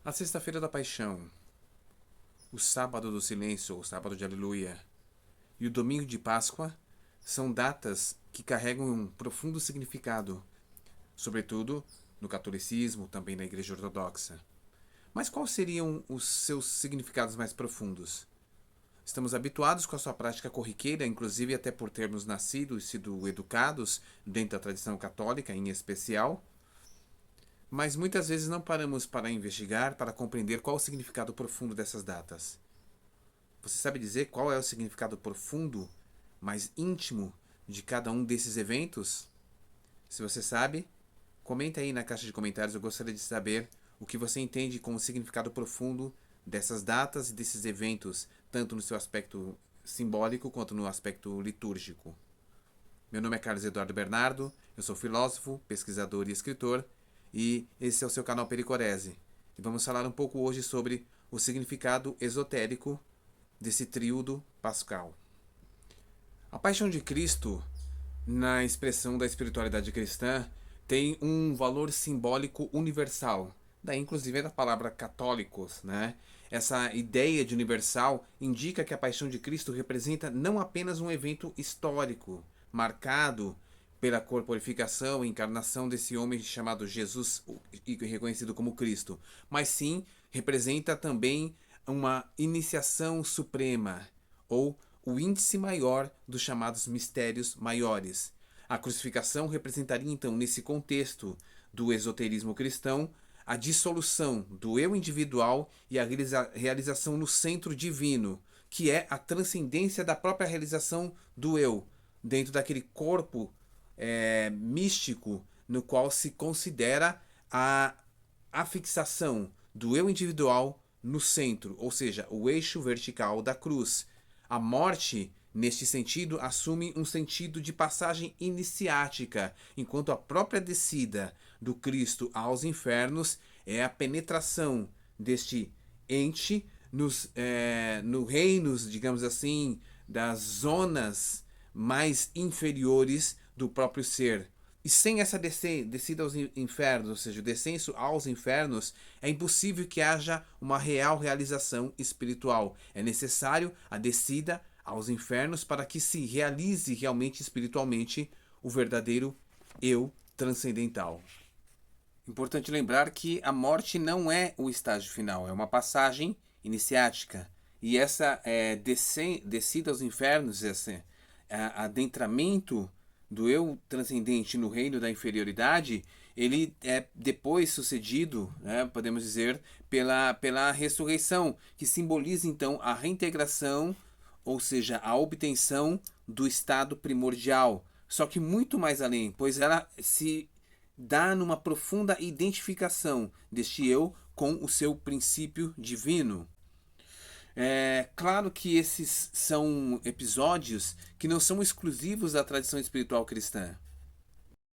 A Sexta-feira da Paixão, o Sábado do Silêncio, ou Sábado de Aleluia, e o Domingo de Páscoa são datas que carregam um profundo significado, sobretudo no catolicismo, também na Igreja Ortodoxa. Mas quais seriam os seus significados mais profundos? Estamos habituados com a sua prática corriqueira, inclusive até por termos nascido e sido educados dentro da tradição católica em especial, mas muitas vezes não paramos para investigar, para compreender qual o significado profundo dessas datas. Você sabe dizer qual é o significado profundo, mais íntimo de cada um desses eventos? Se você sabe, comenta aí na caixa de comentários. Eu gostaria de saber o que você entende como significado profundo dessas datas e desses eventos, tanto no seu aspecto simbólico quanto no aspecto litúrgico. Meu nome é Carlos Eduardo Bernardo, eu sou filósofo, pesquisador e escritor, e esse é o seu canal Pericorese. E vamos falar um pouco hoje sobre o significado esotérico desse tríodo pascal. A paixão de Cristo, na expressão da espiritualidade cristã, tem um valor simbólico universal. Daí, inclusive, é da palavra católicos, né? Essa ideia de universal indica que a paixão de Cristo representa não apenas um evento histórico, marcado pela corporificação e encarnação desse homem chamado Jesus e reconhecido como Cristo, mas sim representa também uma iniciação suprema, ou o índice maior dos chamados mistérios maiores. A crucificação representaria então, nesse contexto do esoterismo cristão, a dissolução do eu individual e a realização no centro divino, que é a transcendência da própria realização do eu, dentro daquele corpo místico no qual se considera a fixação do eu individual no centro, ou seja, o eixo vertical da cruz. A morte, neste sentido, assume um sentido de passagem iniciática, enquanto a própria descida do Cristo aos infernos é a penetração deste ente no reinos, digamos assim, das zonas mais inferiores do próprio ser. E sem essa descida aos infernos, ou seja, o descenso aos infernos, é impossível que haja uma real realização espiritual. É necessário a descida aos infernos para que se realize realmente espiritualmente o verdadeiro eu transcendental. Importante lembrar que a morte não é o estágio final, é uma passagem iniciática. E essa descida aos infernos, esse adentramento do eu transcendente no reino da inferioridade, ele é depois sucedido, né, podemos dizer, pela ressurreição, que simboliza então a reintegração, ou seja, a obtenção do estado primordial. Só que muito mais além, pois ela se dá numa profunda identificação deste eu com o seu princípio divino. É claro que esses são episódios que não são exclusivos da tradição espiritual cristã.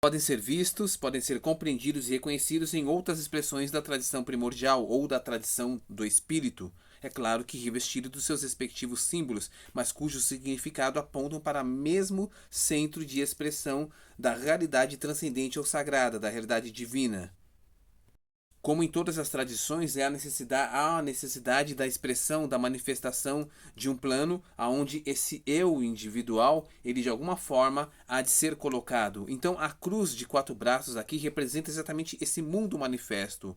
Podem ser vistos, podem ser compreendidos e reconhecidos em outras expressões da tradição primordial ou da tradição do espírito. É claro que revestido dos seus respectivos símbolos, mas cujo significado apontam para o mesmo centro de expressão da realidade transcendente ou sagrada, da realidade divina. Como em todas as tradições, há a necessidade da expressão, da manifestação de um plano aonde esse eu individual, ele de alguma forma há de ser colocado. Então, a cruz de quatro braços aqui representa exatamente esse mundo manifesto,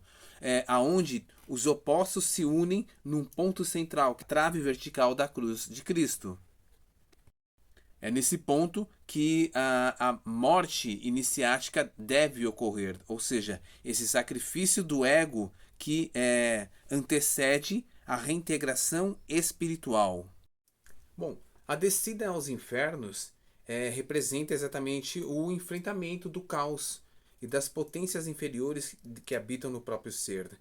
aonde os opostos se unem num ponto central, a trave vertical da cruz de Cristo. É nesse ponto que a morte iniciática deve ocorrer, ou seja, esse sacrifício do ego que antecede a reintegração espiritual. Bom, a descida aos infernos representa exatamente o enfrentamento do caos e das potências inferiores que habitam no próprio ser.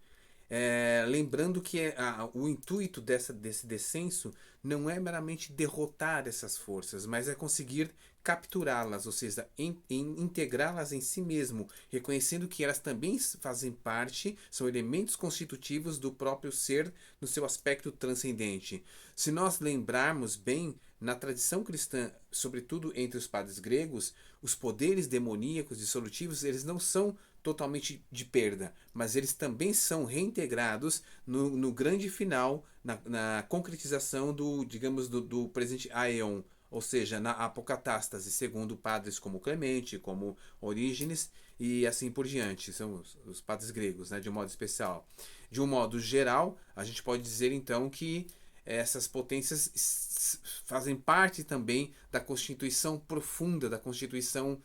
Lembrando que o intuito desse descenso não é meramente derrotar essas forças, mas é conseguir capturá-las, ou seja, integrá-las em si mesmo, reconhecendo que elas também fazem parte, são elementos constitutivos do próprio ser no seu aspecto transcendente. Se nós lembrarmos bem, na tradição cristã, sobretudo entre os padres gregos, os poderes demoníacos dissolutivos, eles não são totalmente de perda, mas eles também são reintegrados no grande final, na concretização do, digamos, do presente aion, ou seja, na apocatástase, segundo padres como Clemente, como Orígenes e assim por diante, são os padres gregos, né, de um modo especial. De um modo geral, a gente pode dizer então que essas potências fazem parte também da constituição profunda, da constituição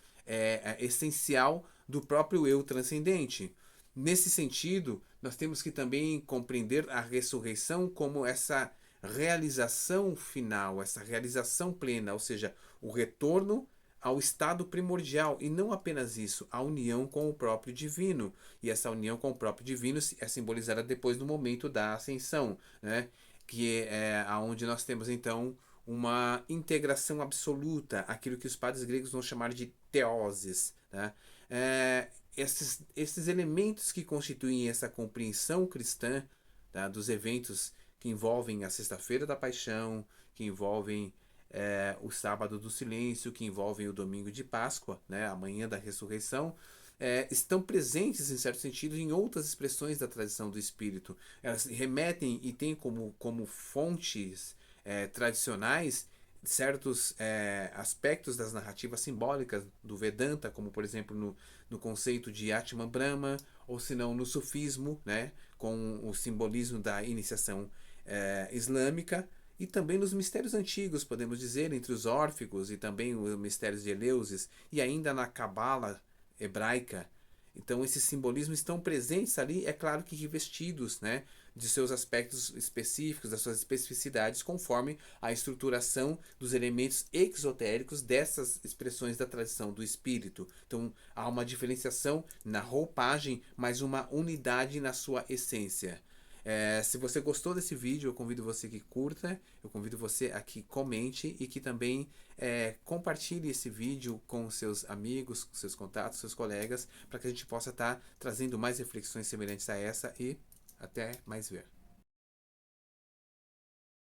essencial do próprio eu transcendente. Nesse sentido, nós temos que também compreender a ressurreição como essa realização final, essa realização plena, ou seja, o retorno ao estado primordial, e não apenas isso, a união com o próprio divino. E essa união com o próprio divino é simbolizada depois no momento da ascensão, né? Que é aonde nós temos então uma integração absoluta, aquilo que os padres gregos vão chamar de teoses, né? Esses elementos que constituem essa compreensão cristã, tá, dos eventos que envolvem a Sexta-feira da Paixão, que envolvem o Sábado do Silêncio, que envolvem o Domingo de Páscoa, né, a Manhã da Ressurreição, estão presentes, em certo sentido, em outras expressões da tradição do Espírito. Elas remetem e têm como fontes tradicionais certos aspectos das narrativas simbólicas do Vedanta, como por exemplo no conceito de Atman Brahma, ou se não no sufismo, né, com o simbolismo da iniciação islâmica, e também nos mistérios antigos, podemos dizer, entre os órficos e também os mistérios de Eleusis, e ainda na Cabala hebraica. Então esses simbolismos estão presentes ali, é claro que revestidos, né, de seus aspectos específicos, das suas especificidades, conforme a estruturação dos elementos exotéricos dessas expressões da tradição do espírito. Então há uma diferenciação na roupagem, mas uma unidade na sua essência. Se você gostou desse vídeo, eu convido você que curta, eu convido você a que comente e que também compartilhe esse vídeo com seus amigos, com seus contatos, seus colegas, para que a gente possa estar trazendo mais reflexões semelhantes a essa e até mais ver.